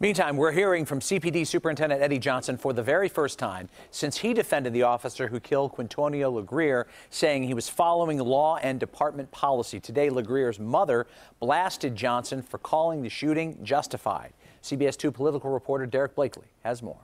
Meantime, we're hearing from CPD Superintendent Eddie Johnson for the very first time since he defended the officer who killed Quintonio LeGrier, saying he was following law and department policy. Today, LeGrier's mother blasted Johnson for calling the shooting justified. CBS 2 political reporter Derrick Blakley has more.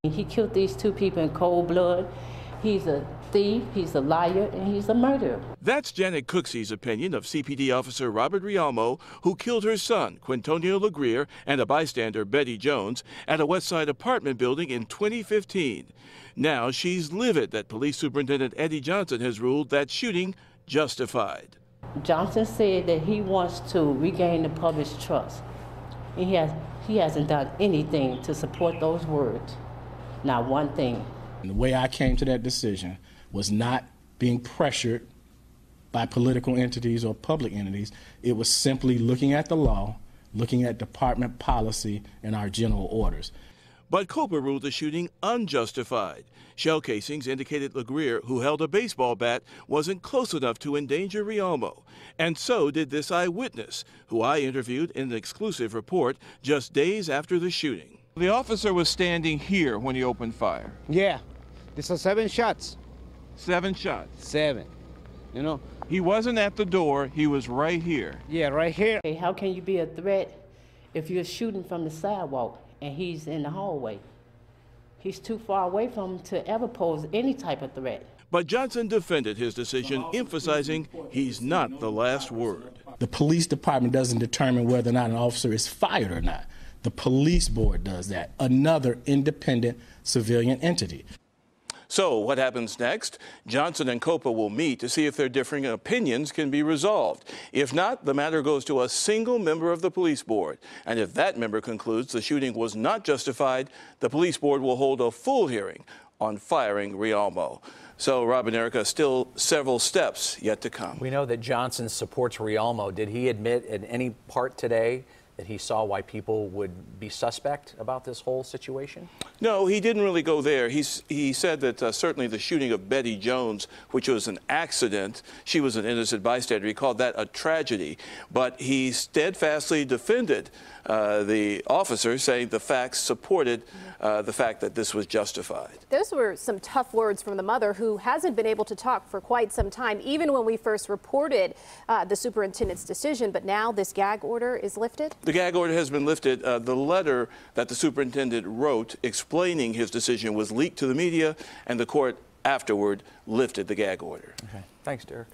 He killed these two people in cold blood. He's a thief, he's a liar, and he's a murderer. That's Janet Cooksey's opinion of CPD officer Robert Rialmo, who killed her son, Quintonio LeGrier, and a bystander, Betty Jones, at a Westside apartment building in 2015. Now she's livid that Police Superintendent Eddie Johnson has ruled that shooting justified. Johnson said that he wants to regain the public's trust. He hasn't done anything to support those words. Not one thing. The way I came to that decision was not being pressured by political entities or public entities. It was simply looking at the law, looking at department policy and our general orders. But COPA ruled the shooting unjustified. Shell casings indicated LeGrier, who held a baseball bat, wasn't close enough to endanger Rialmo. And so did this eyewitness, who I interviewed in an exclusive report just days after the shooting. The officer was standing here when he opened fire. Yeah, these are 7 shots. 7 shots? 7, you know. He wasn't at the door, he was right here. Yeah, right here. Hey, how can you be a threat if you're shooting from the sidewalk and he's in the hallway? He's too far away from him to ever pose any type of threat. But Johnson defended his decision, emphasizing he's not the last word. The police department doesn't determine whether or not an officer is fired or not. The police board does that, another independent civilian entity. So what happens next? Johnson and COPA will meet to see if their differing opinions can be resolved. If not, the matter goes to a single member of the police board. And if that member concludes the shooting was not justified, the police board will hold a full hearing on firing Rialmo. So, Rob and Erica, still several steps yet to come. We know that Johnson supports Rialmo. Did he admit in any part today that he saw why people would be suspect about this whole situation? No, he didn't really go there. He said that certainly the shooting of Betty Jones, which was an accident, she was an innocent bystander. He called that a tragedy. But he steadfastly defended the officer, saying the facts supported the fact that this was justified. Those were some tough words from the mother, who hasn't been able to talk for quite some time, even when we first reported the superintendent's decision. But now this gag order is lifted? The gag order has been lifted. The letter that the superintendent wrote explaining his decision was leaked to the media, and the court afterward lifted the gag order. Okay. Thanks, Derrick.